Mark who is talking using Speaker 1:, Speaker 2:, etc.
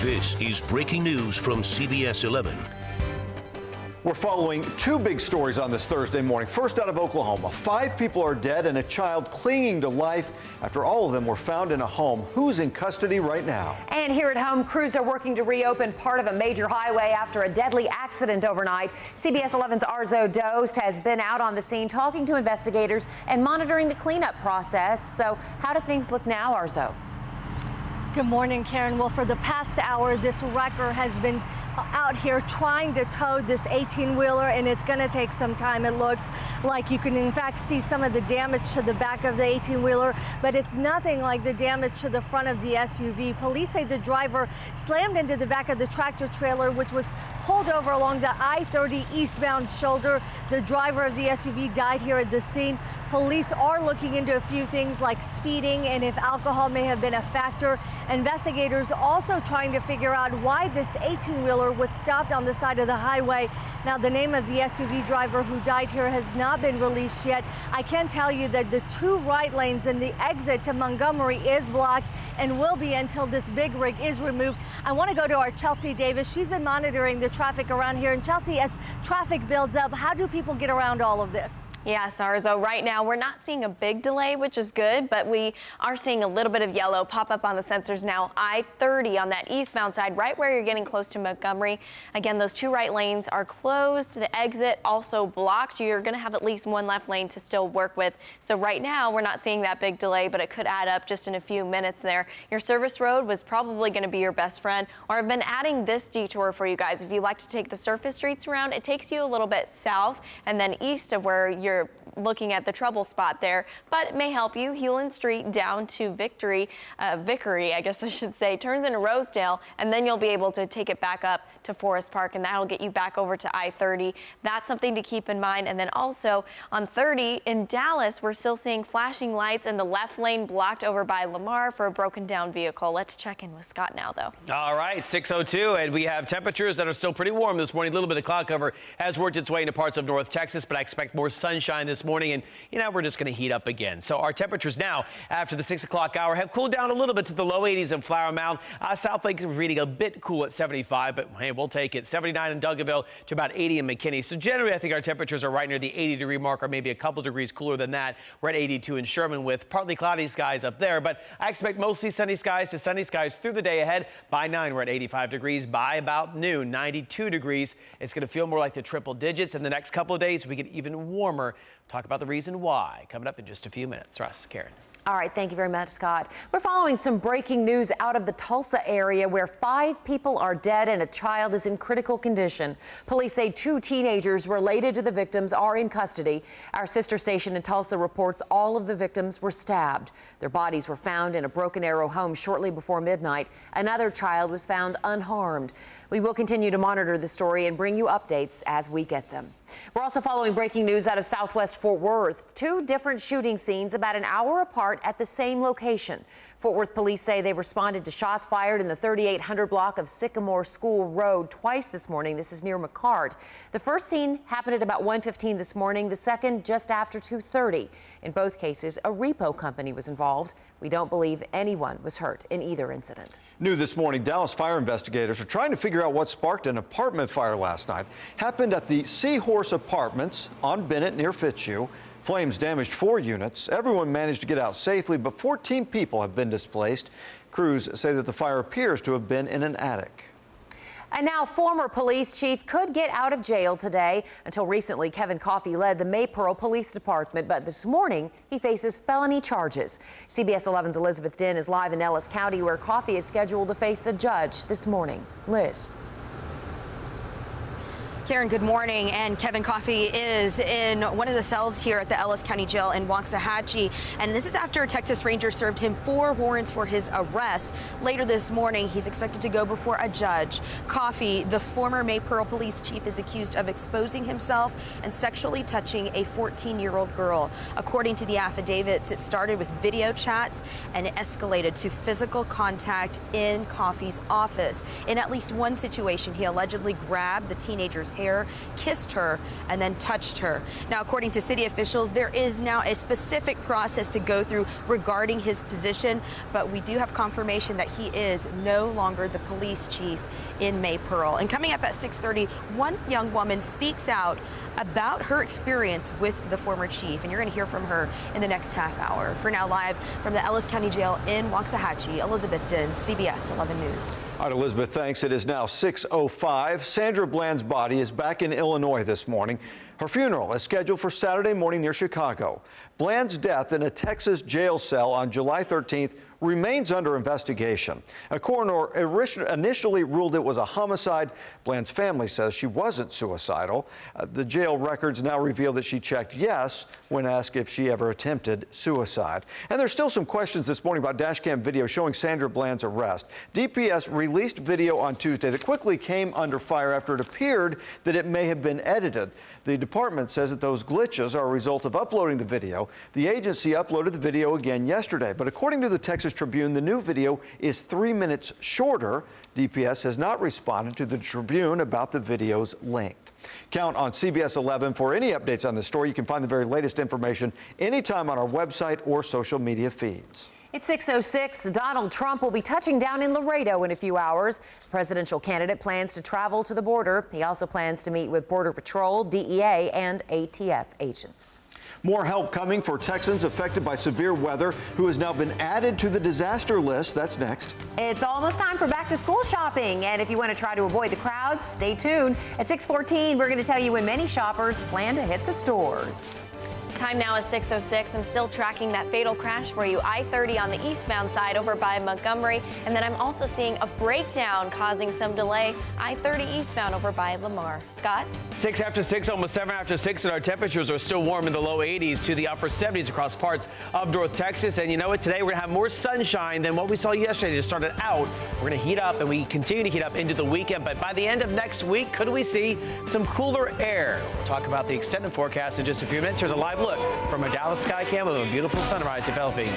Speaker 1: This is breaking news from CBS 11.
Speaker 2: We're following two big stories on this Thursday morning. First, out of Oklahoma, 5 people are dead and a child clinging to life after all of them were found in a home. Who's in custody right now?
Speaker 3: And here at home, crews are working to reopen part of a major highway after a deadly accident overnight. CBS 11's Arzo Dost has been out on the scene talking to investigators and monitoring the cleanup process. So how do things look now, Arzo?
Speaker 4: Good morning, Karen. Well, for the past hour, this wrecker has been out here trying to tow this 18-wheeler, and it's going to take some time. It looks like you can, in fact, see some of the damage to the back of the 18-wheeler, but it's nothing like the damage to the front of the SUV. Police say the driver slammed into the back of the tractor trailer, which was pulled over along the I-30 eastbound shoulder. The driver of the SUV died here at the scene. Police are looking into a few things like speeding and if alcohol may have been a factor. Investigators also trying to figure out why this 18-wheeler was stopped on the side of the highway. Now, the name of the SUV driver who died here has not been released yet. I can tell you that the 2 right lanes in the exit to Montgomery is blocked and will be until this big rig is removed. I want to go to our Chelsea Davis. She's been monitoring the traffic around here. And Chelsea, as traffic builds up, how do people get around all of this?
Speaker 5: Yes, Arzo, right now we're not seeing a big delay, which is good, but we are seeing a little bit of yellow pop up on the sensors now. I-30 on that eastbound side, right where you're getting close to Montgomery. Again, those 2 right lanes are closed. The exit also blocked. You're going to have at least 1 left lane to still work with. So right now we're not seeing that big delay, but it could add up just in a few minutes there. Your service road was probably going to be your best friend, or I've been adding this detour for you guys. If you like to take the surface streets around, it takes you a little bit south and then east of where you're looking at the trouble spot there, but it may help you. Hewlin Street down to Vickery, I guess I should say, turns into Rosedale, and then you'll be able to take it back up to Forest Park, and that'll get you back over to I-30. That's something to keep in mind. And then also on 30 in Dallas, we're still seeing flashing lights and the left lane blocked over by Lamar for a broken down vehicle. Let's check in with Scott now, though.
Speaker 6: All right, 6:02, and we have temperatures that are still pretty warm this morning. A little bit of cloud cover has worked its way into parts of North Texas, but I expect more sunshine this morning, and we're just going to heat up again. So our temperatures now after the 6 o'clock hour have cooled down a little bit to the low 80s in Flower Mound. South Lake is reading a bit cool at 75, but hey, we'll take it. 79 in Duncanville to about 80 in McKinney. So generally, I think our temperatures are right near the 80-degree mark, or maybe a couple degrees cooler than that. We're at 82 in Sherman with partly cloudy skies up there, but I expect mostly sunny skies to sunny skies through the day ahead. By 9, we're at 85 degrees. By about noon, 92 degrees. It's going to feel more like the triple digits. In the next couple of days, we get even warmer. Talk about the reason why coming up in just a few minutes. Russ, Karen.
Speaker 3: All right, thank you very much, Scott. We're following some breaking news out of the Tulsa area where 5 people are dead and a child is in critical condition. Police say 2 teenagers related to the victims are in custody. Our sister station in Tulsa reports all of the victims were stabbed. Their bodies were found in a Broken Arrow home shortly before midnight. Another child was found unharmed. We will continue to monitor the story and bring you updates as we get them. We're also following breaking news out of Southwest Fort Worth. 2 different shooting scenes about an hour apart at the same location. Fort Worth police say they responded to shots fired in the 3800 block of Sycamore School Road twice this morning. This is near McCart. The first scene happened at about 1:15 this morning, the second just after 2:30. In both cases, a repo company was involved. We don't believe anyone was hurt in either incident.
Speaker 2: New this morning, Dallas fire investigators are trying to figure out what sparked an apartment fire last night. Happened at the Seahorse Apartments on Bennett near Fitzhugh. Flames damaged 4 units. Everyone managed to get out safely, but 14 people have been displaced. Crews say that the fire appears to have been in an attic.
Speaker 3: And now former police chief could get out of jail today. Until recently, Kevin Coffey led the Maypearl Police Department, but this morning he faces felony charges. CBS 11's Elizabeth Dinh is live in Ellis County, where Coffey is scheduled to face a judge this morning. Liz.
Speaker 7: Karen, good morning. And Kevin Coffey is in one of the cells here at the Ellis County Jail in Waxahachie. And this is after Texas Rangers served him 4 warrants for his arrest. Later this morning, he's expected to go before a judge. Coffey, the former Maypearl police chief, is accused of exposing himself and sexually touching a 14-year-old girl. According to the affidavits, it started with video chats and it escalated to physical contact in Coffey's office. In at least one situation, he allegedly grabbed the teenager's hair, kissed her, and then touched her. Now, according to city officials, there is now a specific process to go through regarding his position, but we do have confirmation that he is no longer the police chief in May-Pearl. And coming up at 6:30, one young woman speaks out about her experience with the former chief, and you're going to hear from her in the next half hour. For now, live from the Ellis County Jail in Waxahachie, Elizabeth Din, CBS 11 News.
Speaker 2: All right, Elizabeth, thanks. It is now 6:05. Sandra Bland's body is back in Illinois this morning. Her funeral is scheduled for Saturday morning near Chicago. Bland's death in a Texas jail cell on July 13th remains under investigation. A coroner initially ruled it was a homicide. Bland's family says she wasn't suicidal. The jail records now reveal that she checked yes when asked if she ever attempted suicide. And there's still some questions this morning about dashcam video showing Sandra Bland's arrest. DPS released video on Tuesday that quickly came under fire after it appeared that it may have been edited. The department says that those glitches are a result of uploading the video. The agency uploaded the video again yesterday, but according to the Texas Tribune, the new video is 3 minutes shorter. DPS has not responded to the Tribune about the video's length. Count on CBS 11 for any updates on the story. You can find the very latest information anytime on our website or social media feeds.
Speaker 3: It's 6:06. Donald Trump will be touching down in Laredo in a few hours. The presidential candidate plans to travel to the border. He also plans to meet with Border Patrol, DEA, and ATF agents.
Speaker 2: More help coming for Texans affected by severe weather who has now been added to the disaster list. That's next.
Speaker 3: It's almost time for back to school shopping. And if you want to try to avoid the crowds, stay tuned. At 6:14, we're going to tell you when many shoppers plan to hit the stores.
Speaker 5: Time now is 6:06. I'm still tracking that fatal crash for you. I-30 on the eastbound side over by Montgomery. And then I'm also seeing a breakdown causing some delay. I-30 eastbound over by Lamar. Scott?
Speaker 6: 6 after 6, almost 7 after 6, and our temperatures are still warm in the low 80s to the upper 70s across parts of North Texas. And you know what? Today we're going to have more sunshine than what we saw yesterday to start it out. We're going to heat up, and we continue to heat up into the weekend. But by the end of next week, could we see some cooler air? We'll talk about the extended forecast in just a few minutes. Here's a live look from our Dallas Skycam of a beautiful sunrise developing.